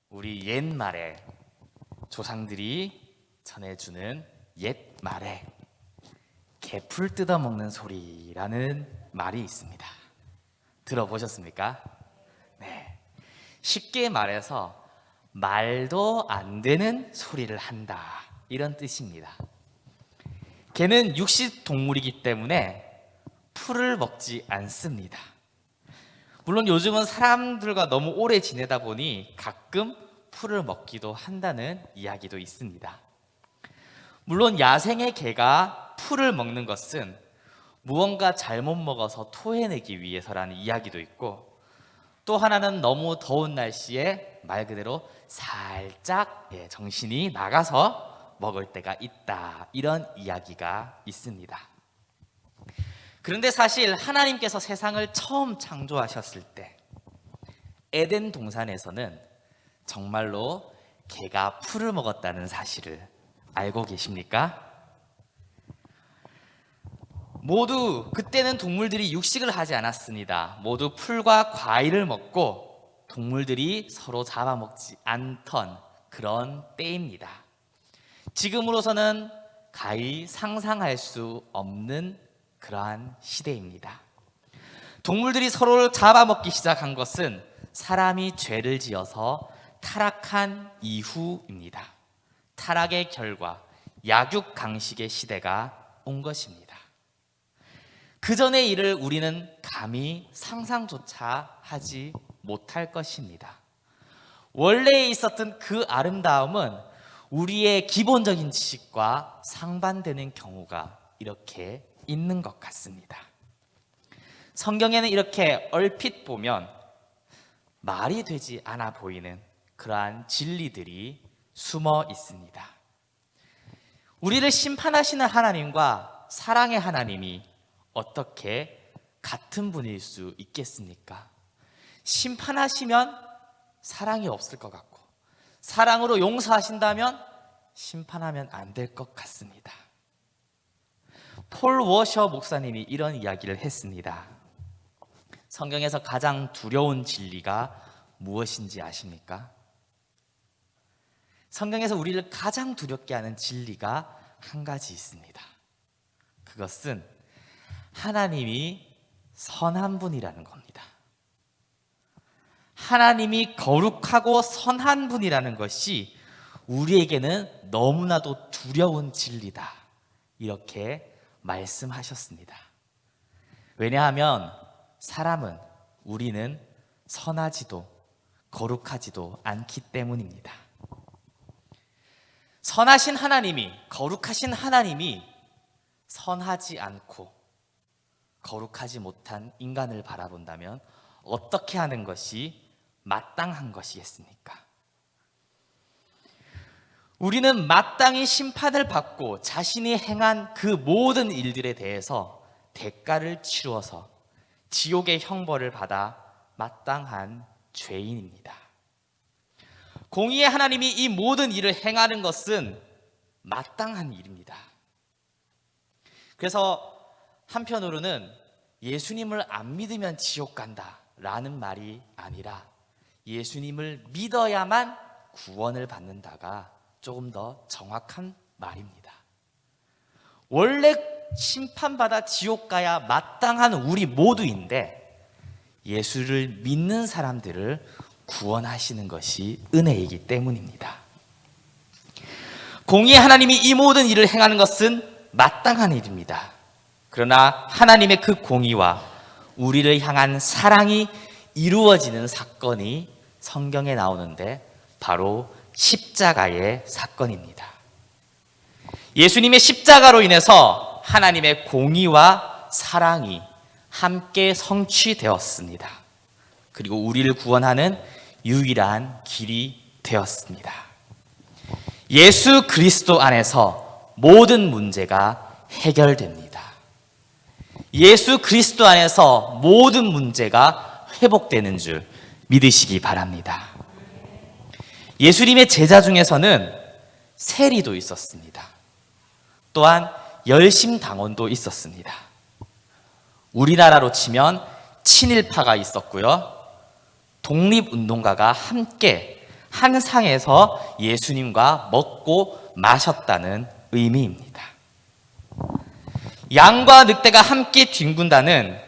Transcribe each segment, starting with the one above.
우리 옛말에 조상들이 전해주는 옛말에 개풀 뜯어먹는 소리라는 말이 있습니다. 들어보셨습니까? 네. 쉽게 말해서 말도 안 되는 소리를 한다, 이런 뜻입니다. 개는 육식 동물이기 때문에 풀을 먹지 않습니다. 물론 요즘은 사람들과 너무 오래 지내다 보니 가끔 풀을 먹기도 한다는 이야기도 있습니다. 물론 야생의 개가 풀을 먹는 것은 무언가 잘못 먹어서 토해내기 위해서라는 이야기도 있고, 또 하나는 너무 더운 날씨에 말 그대로 살짝 정신이 나가서 먹을 때가 있다, 이런 이야기가 있습니다. 그런데 사실 하나님께서 세상을 처음 창조하셨을 때 에덴 동산에서는 정말로 개가 풀을 먹었다는 사실을 알고 계십니까? 모두 그때는 동물들이 육식을 하지 않았습니다. 모두 풀과 과일을 먹고 동물들이 서로 잡아먹지 않던 그런 때입니다. 지금으로서는 가히 상상할 수 없는 그러한 시대입니다. 동물들이 서로를 잡아먹기 시작한 것은 사람이 죄를 지어서 타락한 이후입니다. 타락의 결과 약육강식의 시대가 온 것입니다. 그 전의 일을 우리는 감히 상상조차 하지 못할 것입니다. 원래 있었던 그 아름다움은 우리의 기본적인 지식과 상반되는 경우가 이렇게 있는 것 같습니다. 성경에는 이렇게 얼핏 보면 말이 되지 않아 보이는 그러한 진리들이 숨어 있습니다. 우리를 심판하시는 하나님과 사랑의 하나님이 어떻게 같은 분일 수 있겠습니까? 심판하시면 사랑이 없을 것 같고, 사랑으로 용서하신다면 심판하면 안 될 것 같습니다. 폴 워셔 목사님이 이런 이야기를 했습니다. 성경에서 가장 두려운 진리가 무엇인지 아십니까? 성경에서 우리를 가장 두렵게 하는 진리가 한 가지 있습니다. 그것은 하나님이 선한 분이라는 겁니다. 하나님이 거룩하고 선한 분이라는 것이 우리에게는 너무나도 두려운 진리다, 이렇게 말씀하셨습니다. 왜냐하면 우리는 선하지도 거룩하지도 않기 때문입니다. 선하신 하나님이, 거룩하신 하나님이 선하지 않고 거룩하지 못한 인간을 바라본다면 어떻게 하는 것이 마땅한 것이겠습니까? 우리는 마땅히 심판을 받고 자신이 행한 그 모든 일들에 대해서 대가를 치루어서 지옥의 형벌을 받아 마땅한 죄인입니다. 공의의 하나님이 이 모든 일을 행하는 것은 마땅한 일입니다. 그래서 한편으로는 예수님을 안 믿으면 지옥 간다 라는 말이 아니라 예수님을 믿어야만 구원을 받는다가 조금 더 정확한 말입니다. 원래 심판받아 지옥 가야 마땅한 우리 모두인데 예수를 믿는 사람들을 구원하시는 것이 은혜이기 때문입니다. 공의의 하나님이 이 모든 일을 행하는 것은 마땅한 일입니다. 그러나 하나님의 그 공의와 우리를 향한 사랑이 이루어지는 사건이 성경에 나오는데 바로 십자가의 사건입니다. 예수님의 십자가로 인해서 하나님의 공의와 사랑이 함께 성취되었습니다. 그리고 우리를 구원하는 유일한 길이 되었습니다. 예수 그리스도 안에서 모든 문제가 해결됩니다. 예수 그리스도 안에서 모든 문제가 회복되는 줄 믿으시기 바랍니다. 예수님의 제자 중에서는 세리도 있었습니다. 또한 열심당원도 있었습니다. 우리나라로 치면 친일파가 있었고요, 독립운동가가 함께 한 상에서 예수님과 먹고 마셨다는 의미입니다. 양과 늑대가 함께 뒹군다는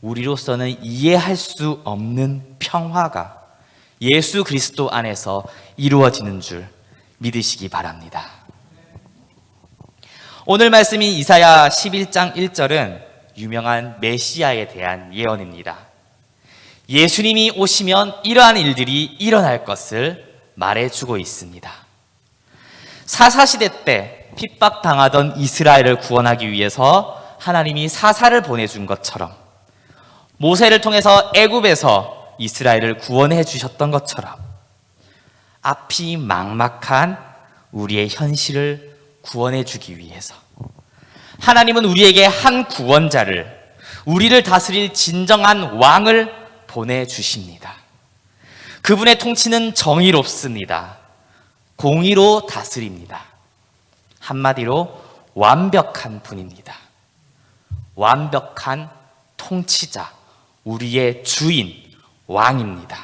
우리로서는 이해할 수 없는 평화가 예수 그리스도 안에서 이루어지는 줄 믿으시기 바랍니다. 오늘 말씀인 이사야 11장 1절은 유명한 메시아에 대한 예언입니다. 예수님이 오시면 이러한 일들이 일어날 것을 말해주고 있습니다. 사사시대 때 핍박당하던 이스라엘을 구원하기 위해서 하나님이 사사를 보내준 것처럼, 모세를 통해서 애굽에서 이스라엘을 구원해 주셨던 것처럼 앞이 막막한 우리의 현실을 구원해 주기 위해서 하나님은 우리에게 한 구원자를, 우리를 다스릴 진정한 왕을 보내주십니다. 그분의 통치는 정의롭습니다. 공의로 다스립니다. 한마디로 완벽한 분입니다. 완벽한 통치자, 우리의 주인, 왕입니다.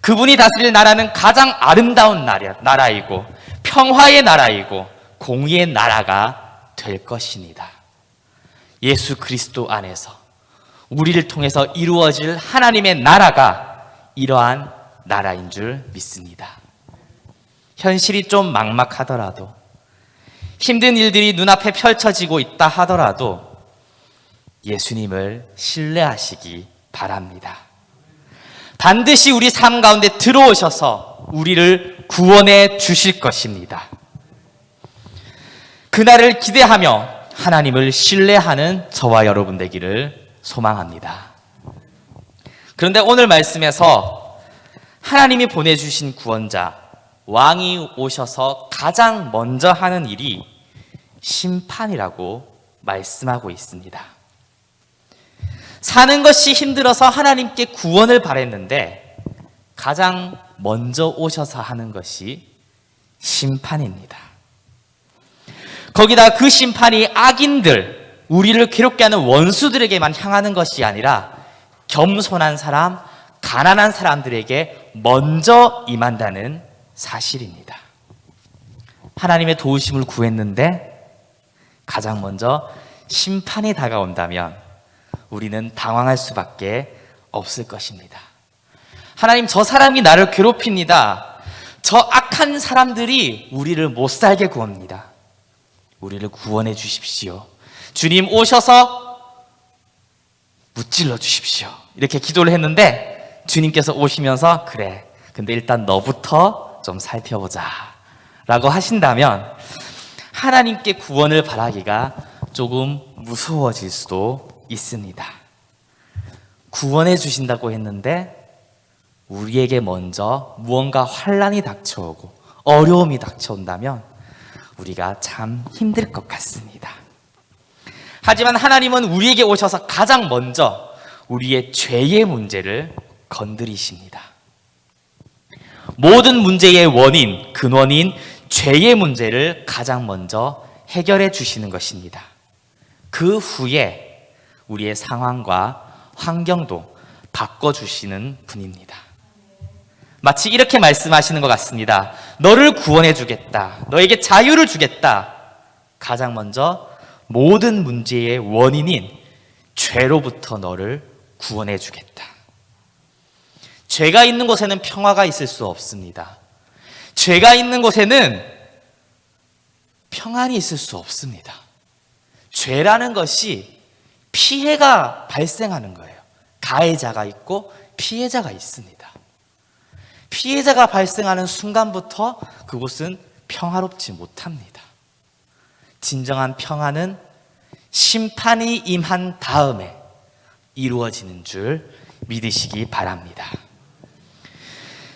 그분이 다스릴 나라는 가장 아름다운 나라이고 평화의 나라이고 공의의 나라가 될 것입니다. 예수 그리스도 안에서 우리를 통해서 이루어질 하나님의 나라가 이러한 나라인 줄 믿습니다. 현실이 좀 막막하더라도, 힘든 일들이 눈앞에 펼쳐지고 있다 하더라도 예수님을 신뢰하시기 바랍니다. 반드시 우리 삶 가운데 들어오셔서 우리를 구원해 주실 것입니다. 그날을 기대하며 하나님을 신뢰하는 저와 여러분 되기를 소망합니다. 그런데 오늘 말씀에서 하나님이 보내주신 구원자, 왕이 오셔서 가장 먼저 하는 일이 심판이라고 말씀하고 있습니다. 사는 것이 힘들어서 하나님께 구원을 바랬는데 가장 먼저 오셔서 하는 것이 심판입니다. 거기다 그 심판이 악인들, 우리를 괴롭게 하는 원수들에게만 향하는 것이 아니라 겸손한 사람, 가난한 사람들에게 먼저 임한다는 사실입니다. 하나님의 도우심을 구했는데 가장 먼저 심판이 다가온다면 우리는 당황할 수밖에 없을 것입니다. 하나님, 저 사람이 나를 괴롭힙니다. 저 악한 사람들이 우리를 못 살게 구합니다. 우리를 구원해 주십시오. 주님 오셔서 무찔러 주십시오. 이렇게 기도를 했는데 주님께서 오시면서 그래, 근데 일단 너부터 좀 살펴보자 라고 하신다면 하나님께 구원을 바라기가 조금 무서워질 수도 있습니다. 구원해 주신다고 했는데 우리에게 먼저 무언가 환난이 닥쳐오고 어려움이 닥쳐온다면 우리가 참 힘들 것 같습니다. 하지만 하나님은 우리에게 오셔서 가장 먼저 우리의 죄의 문제를 건드리십니다. 모든 문제의 원인, 근원인 죄의 문제를 가장 먼저 해결해 주시는 것입니다. 그 후에 우리의 상황과 환경도 바꿔주시는 분입니다. 마치 이렇게 말씀하시는 것 같습니다. 너를 구원해 주겠다. 너에게 자유를 주겠다. 가장 먼저 모든 문제의 원인인 죄로부터 너를 구원해 주겠다. 죄가 있는 곳에는 평화가 있을 수 없습니다. 죄가 있는 곳에는 평안이 있을 수 없습니다. 죄라는 것이 피해가 발생하는 거예요. 가해자가 있고 피해자가 있습니다. 피해자가 발생하는 순간부터 그곳은 평화롭지 못합니다. 진정한 평화는 심판이 임한 다음에 이루어지는 줄 믿으시기 바랍니다.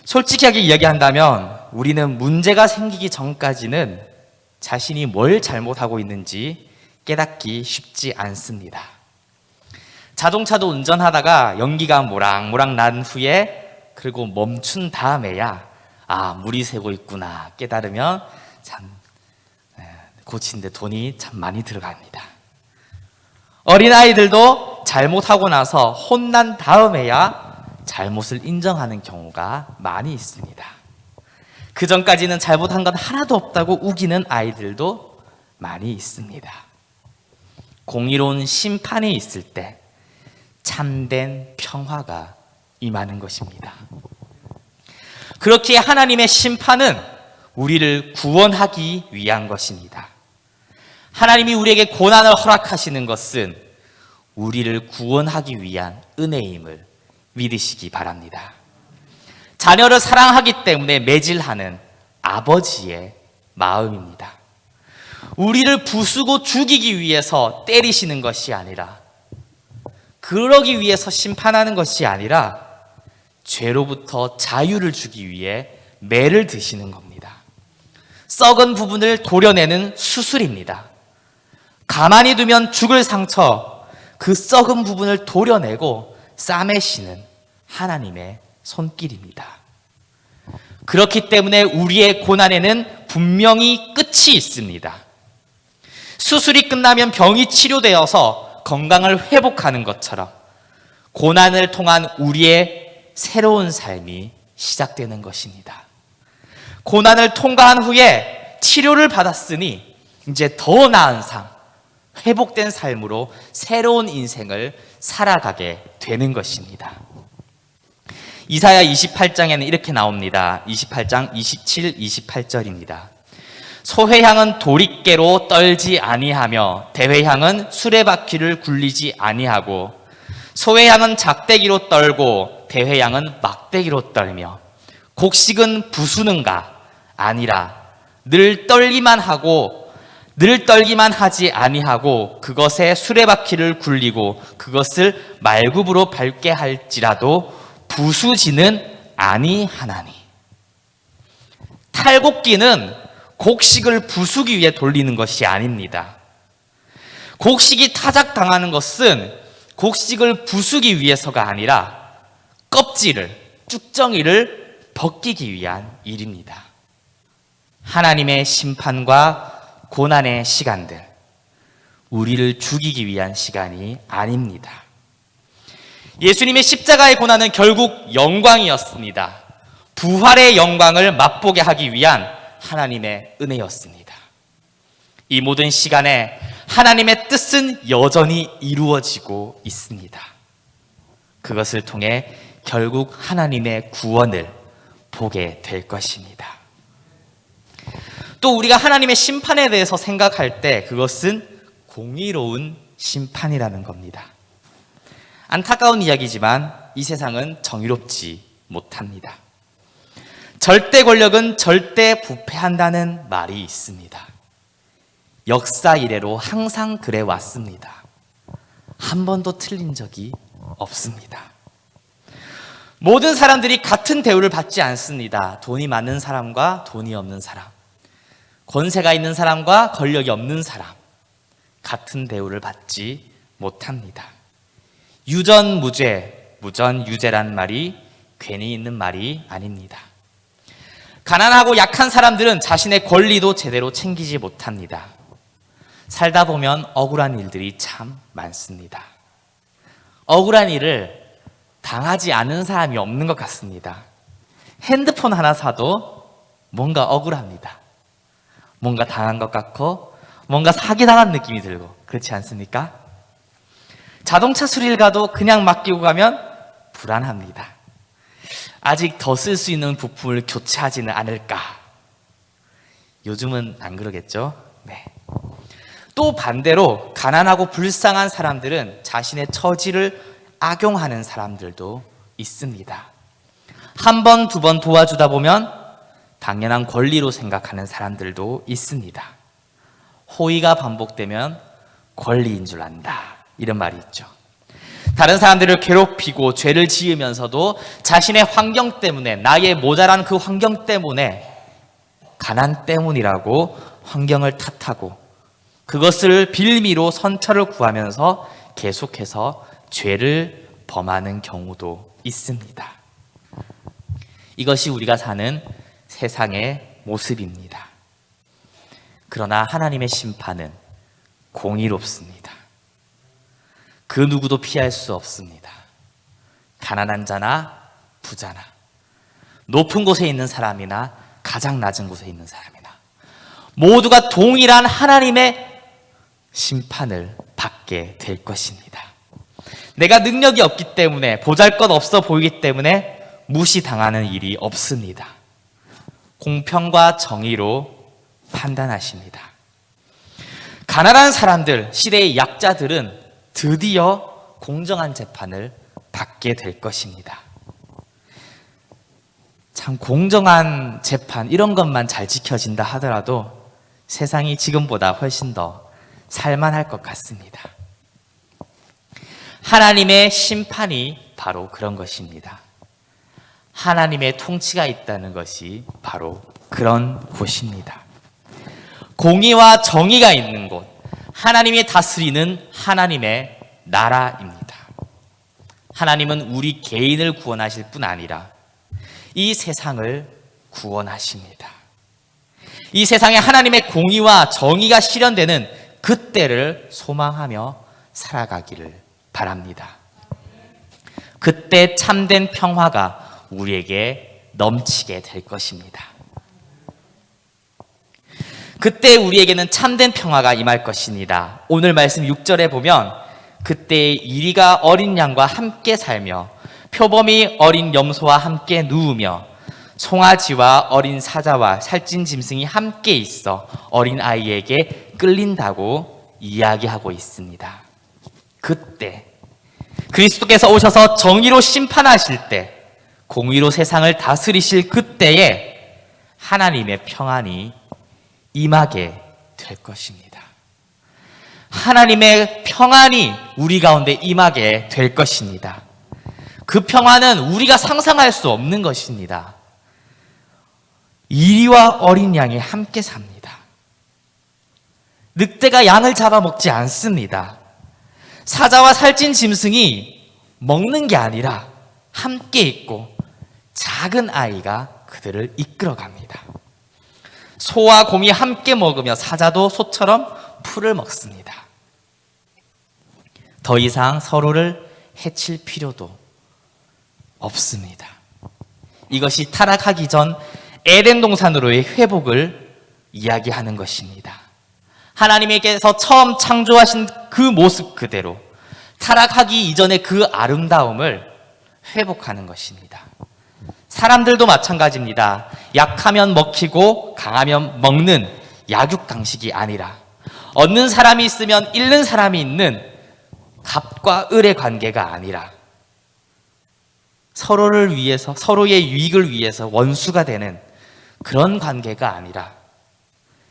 솔직하게 이야기한다면 우리는 문제가 생기기 전까지는 자신이 뭘 잘못하고 있는지 깨닫기 쉽지 않습니다. 자동차도 운전하다가 연기가 모락모락 난 후에 그리고 멈춘 다음에야 물이 새고 있구나 깨달으면 참 고치는데 돈이 참 많이 들어갑니다. 어린아이들도 잘못하고 나서 혼난 다음에야 잘못을 인정하는 경우가 많이 있습니다. 그 전까지는 잘못한 건 하나도 없다고 우기는 아이들도 많이 있습니다. 공의로운 심판이 있을 때 참된 평화가 임하는 것입니다. 그렇기에 하나님의 심판은 우리를 구원하기 위한 것입니다. 하나님이 우리에게 고난을 허락하시는 것은 우리를 구원하기 위한 은혜임을 믿으시기 바랍니다. 자녀를 사랑하기 때문에 매질하는 아버지의 마음입니다. 우리를 부수고 죽이기 위해서 때리시는 것이 아니라, 그러기 위해서 심판하는 것이 아니라 죄로부터 자유를 주기 위해 매를 드시는 겁니다. 썩은 부분을 도려내는 수술입니다. 가만히 두면 죽을 상처, 그 썩은 부분을 도려내고 싸매시는 하나님의 손길입니다. 그렇기 때문에 우리의 고난에는 분명히 끝이 있습니다. 수술이 끝나면 병이 치료되어서 건강을 회복하는 것처럼 고난을 통한 우리의 새로운 삶이 시작되는 것입니다. 고난을 통과한 후에 치료를 받았으니 이제 더 나은 삶, 회복된 삶으로 새로운 인생을 살아가게 되는 것입니다. 이사야 28장에는 이렇게 나옵니다. 28장 27, 28절입니다. 소회향은 도리깨로 떨지 아니하며 대회향은 수레바퀴를 굴리지 아니하고 소회향은 작대기로 떨고 대회향은 막대기로 떨며 곡식은 부수는가 아니라 늘 떨기만 하지 아니하고 그것에 수레바퀴를 굴리고 그것을 말굽으로 밟게 할지라도 부수지는 아니하나니. 탈곡기는 곡식을 부수기 위해 돌리는 것이 아닙니다. 곡식이 타작당하는 것은 곡식을 부수기 위해서가 아니라 껍질을, 쭉정이를 벗기기 위한 일입니다. 하나님의 심판과 고난의 시간들, 우리를 죽이기 위한 시간이 아닙니다. 예수님의 십자가의 고난은 결국 영광이었습니다. 부활의 영광을 맛보게 하기 위한 하나님의 은혜였습니다. 이 모든 시간에 하나님의 뜻은 여전히 이루어지고 있습니다. 그것을 통해 결국 하나님의 구원을 보게 될 것입니다. 또 우리가 하나님의 심판에 대해서 생각할 때 그것은 공의로운 심판이라는 겁니다. 안타까운 이야기지만 이 세상은 정의롭지 못합니다. 절대 권력은 절대 부패한다는 말이 있습니다. 역사 이래로 항상 그래 왔습니다. 한 번도 틀린 적이 없습니다. 모든 사람들이 같은 대우를 받지 않습니다. 돈이 많은 사람과 돈이 없는 사람, 권세가 있는 사람과 권력이 없는 사람, 같은 대우를 받지 못합니다. 유전무죄, 무전유죄란 말이 괜히 있는 말이 아닙니다. 가난하고 약한 사람들은 자신의 권리도 제대로 챙기지 못합니다. 살다 보면 억울한 일들이 참 많습니다. 억울한 일을 당하지 않은 사람이 없는 것 같습니다. 핸드폰 하나 사도 뭔가 억울합니다. 뭔가 당한 것 같고 뭔가 사기당한 느낌이 들고, 그렇지 않습니까? 자동차 수리를 가도 그냥 맡기고 가면 불안합니다. 아직 더 쓸 수 있는 부품을 교체하지는 않을까? 요즘은 안 그러겠죠? 네. 또 반대로 가난하고 불쌍한 사람들은 자신의 처지를 악용하는 사람들도 있습니다. 한 번, 두 번 도와주다 보면 당연한 권리로 생각하는 사람들도 있습니다. 호의가 반복되면 권리인 줄 안다, 이런 말이 있죠. 다른 사람들을 괴롭히고 죄를 지으면서도 자신의 환경 때문에, 나의 모자란 그 환경 때문에, 가난 때문이라고 환경을 탓하고 그것을 빌미로 선처를 구하면서 계속해서 죄를 범하는 경우도 있습니다. 이것이 우리가 사는 세상의 모습입니다. 그러나 하나님의 심판은 공의롭습니다. 그 누구도 피할 수 없습니다. 가난한 자나 부자나, 높은 곳에 있는 사람이나 가장 낮은 곳에 있는 사람이나 모두가 동일한 하나님의 심판을 받게 될 것입니다. 내가 능력이 없기 때문에, 보잘것없어 보이기 때문에 무시당하는 일이 없습니다. 공평과 정의로 판단하십니다. 가난한 사람들, 시대의 약자들은 드디어 공정한 재판을 받게 될 것입니다. 참, 공정한 재판, 이런 것만 잘 지켜진다 하더라도 세상이 지금보다 훨씬 더 살만할 것 같습니다. 하나님의 심판이 바로 그런 것입니다. 하나님의 통치가 있다는 것이 바로 그런 곳입니다. 공의와 정의가 있는 곳, 하나님이 다스리는 하나님의 나라입니다. 하나님은 우리 개인을 구원하실 뿐 아니라 이 세상을 구원하십니다. 이 세상에 하나님의 공의와 정의가 실현되는 그때를 소망하며 살아가기를 바랍니다. 그때 참된 평화가 우리에게 넘치게 될 것입니다. 그때 우리에게는 참된 평화가 임할 것입니다. 오늘 말씀 6절에 보면 그때 이리가 어린 양과 함께 살며 표범이 어린 염소와 함께 누우며 송아지와 어린 사자와 살찐 짐승이 함께 있어 어린 아이에게 끌린다고 이야기하고 있습니다. 그때 그리스도께서 오셔서 정의로 심판하실 때, 공의로 세상을 다스리실 그때에 하나님의 평안이 임하게 될 것입니다. 하나님의 평안이 우리 가운데 임하게 될 것입니다. 그 평안은 우리가 상상할 수 없는 것입니다. 이리와 어린 양이 함께 삽니다. 늑대가 양을 잡아먹지 않습니다. 사자와 살찐 짐승이 먹는 게 아니라 함께 있고 작은 아이가 그들을 이끌어갑니다. 소와 곰이 함께 먹으며 사자도 소처럼 풀을 먹습니다. 더 이상 서로를 해칠 필요도 없습니다. 이것이 타락하기 전 에덴 동산으로의 회복을 이야기하는 것입니다. 하나님께서 처음 창조하신 그 모습 그대로 타락하기 이전의 그 아름다움을 회복하는 것입니다. 사람들도 마찬가지입니다. 약하면 먹히고 강하면 먹는 약육강식이 아니라 얻는 사람이 있으면 잃는 사람이 있는 갑과 을의 관계가 아니라 서로를 위해서, 서로의 유익을 위해서 원수가 되는 그런 관계가 아니라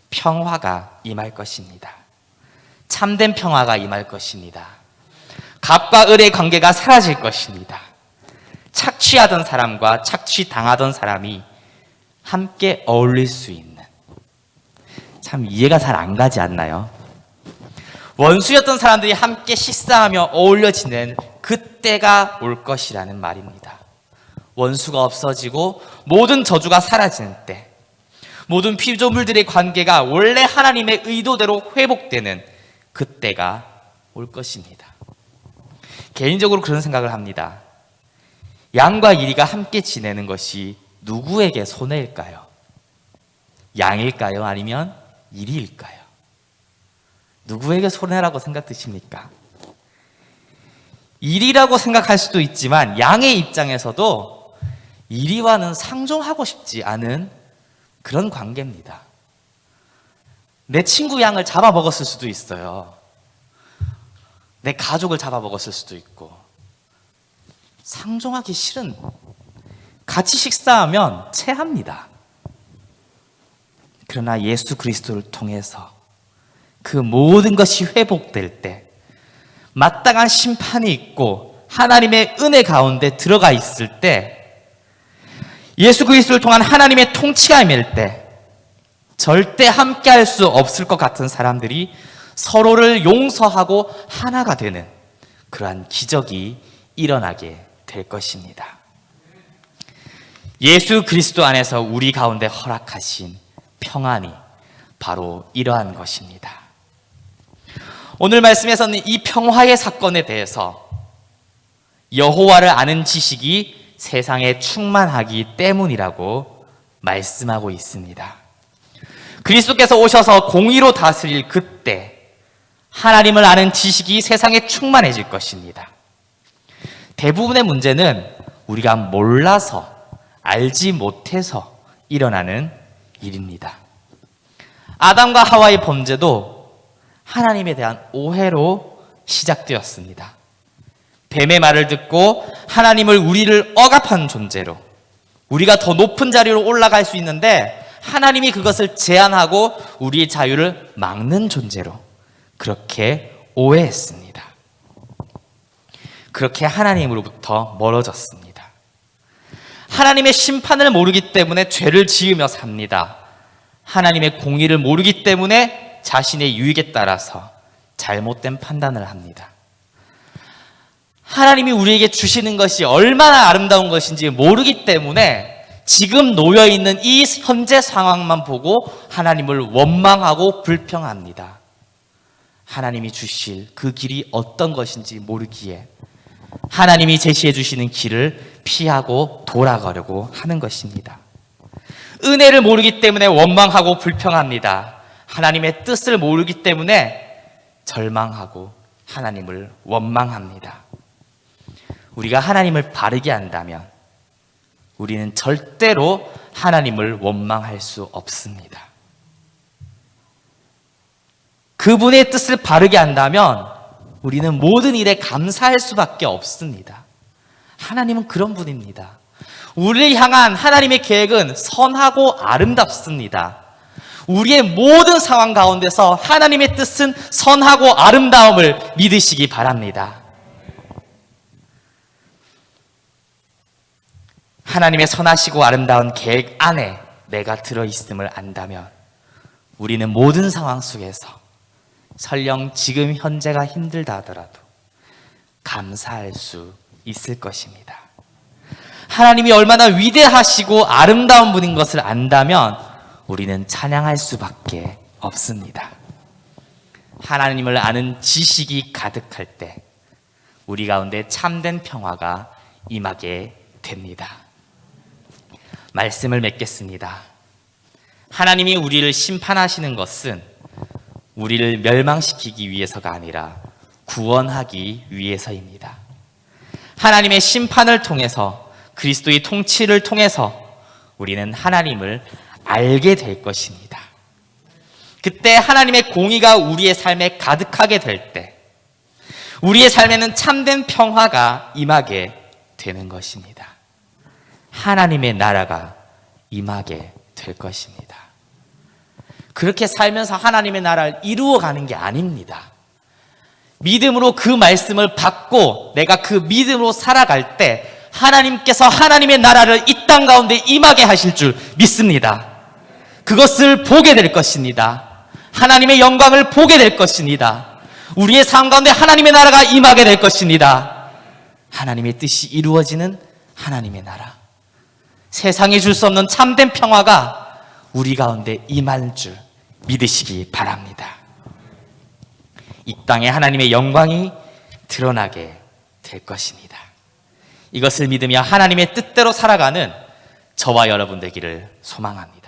평화가 임할 것입니다. 참된 평화가 임할 것입니다. 갑과 을의 관계가 사라질 것입니다. 착취하던 사람과 착취당하던 사람이 함께 어울릴 수 있는, 참 이해가 잘 안 가지 않나요? 원수였던 사람들이 함께 식사하며 어울려 지낸 그때가 올 것이라는 말입니다. 원수가 없어지고 모든 저주가 사라지는 때, 모든 피조물들의 관계가 원래 하나님의 의도대로 회복되는 그때가 올 것입니다. 개인적으로 그런 생각을 합니다. 양과 이리가 함께 지내는 것이 누구에게 손해일까요? 양일까요? 아니면 이리일까요? 누구에게 손해라고 생각되십니까? 이리라고 생각할 수도 있지만 양의 입장에서도 이리와는 상종하고 싶지 않은 그런 관계입니다. 내 친구 양을 잡아먹었을 수도 있어요. 내 가족을 잡아먹었을 수도 있고, 상종하기 싫은, 같이 식사하면 체합니다. 그러나 예수 그리스도를 통해서 그 모든 것이 회복될 때, 마땅한 심판이 있고 하나님의 은혜 가운데 들어가 있을 때, 예수 그리스도를 통한 하나님의 통치가 임할 때 절대 함께할 수 없을 것 같은 사람들이 서로를 용서하고 하나가 되는 그러한 기적이 일어나게 될 것입니다. 예수 그리스도 안에서 우리 가운데 허락하신 평안이 바로 이러한 것입니다. 오늘 말씀에서는 이 평화의 사건에 대해서 여호와를 아는 지식이 세상에 충만하기 때문이라고 말씀하고 있습니다. 그리스도께서 오셔서 공의로 다스릴 그때 하나님을 아는 지식이 세상에 충만해질 것입니다. 대부분의 문제는 우리가 몰라서, 알지 못해서 일어나는 일입니다. 아담과 하와의 범죄도 하나님에 대한 오해로 시작되었습니다. 뱀의 말을 듣고 하나님을 우리를 억압한 존재로, 우리가 더 높은 자리로 올라갈 수 있는데 하나님이 그것을 제한하고 우리의 자유를 막는 존재로 그렇게 오해했습니다. 그렇게 하나님으로부터 멀어졌습니다. 하나님의 심판을 모르기 때문에 죄를 지으며 삽니다. 하나님의 공의를 모르기 때문에 자신의 유익에 따라서 잘못된 판단을 합니다. 하나님이 우리에게 주시는 것이 얼마나 아름다운 것인지 모르기 때문에 지금 놓여있는 이 현재 상황만 보고 하나님을 원망하고 불평합니다. 하나님이 주실 그 길이 어떤 것인지 모르기에 하나님이 제시해 주시는 길을 피하고 돌아가려고 하는 것입니다. 은혜를 모르기 때문에 원망하고 불평합니다. 하나님의 뜻을 모르기 때문에 절망하고 하나님을 원망합니다. 우리가 하나님을 바르게 안다면 우리는 절대로 하나님을 원망할 수 없습니다. 그분의 뜻을 바르게 안다면 우리는 모든 일에 감사할 수밖에 없습니다. 하나님은 그런 분입니다. 우리를 향한 하나님의 계획은 선하고 아름답습니다. 우리의 모든 상황 가운데서 하나님의 뜻은 선하고 아름다움을 믿으시기 바랍니다. 하나님의 선하시고 아름다운 계획 안에 내가 들어있음을 안다면 우리는 모든 상황 속에서 설령 지금 현재가 힘들다 하더라도 감사할 수 있을 것입니다. 하나님이 얼마나 위대하시고 아름다운 분인 것을 안다면 우리는 찬양할 수밖에 없습니다. 하나님을 아는 지식이 가득할 때 우리 가운데 참된 평화가 임하게 됩니다. 말씀을 맺겠습니다. 하나님이 우리를 심판하시는 것은 우리를 멸망시키기 위해서가 아니라 구원하기 위해서입니다. 하나님의 심판을 통해서, 그리스도의 통치를 통해서 우리는 하나님을 알게 될 것입니다. 그때 하나님의 공의가 우리의 삶에 가득하게 될 때 우리의 삶에는 참된 평화가 임하게 되는 것입니다. 하나님의 나라가 임하게 될 것입니다. 그렇게 살면서 하나님의 나라를 이루어가는 게 아닙니다. 믿음으로 그 말씀을 받고 내가 그 믿음으로 살아갈 때 하나님께서 하나님의 나라를 이 땅 가운데 임하게 하실 줄 믿습니다. 그것을 보게 될 것입니다. 하나님의 영광을 보게 될 것입니다. 우리의 삶 가운데 하나님의 나라가 임하게 될 것입니다. 하나님의 뜻이 이루어지는 하나님의 나라, 세상에 줄 수 없는 참된 평화가 우리 가운데 임할 줄 믿으시기 바랍니다. 이 땅에 하나님의 영광이 드러나게 될 것입니다. 이것을 믿으며 하나님의 뜻대로 살아가는 저와 여러분 되기를 소망합니다.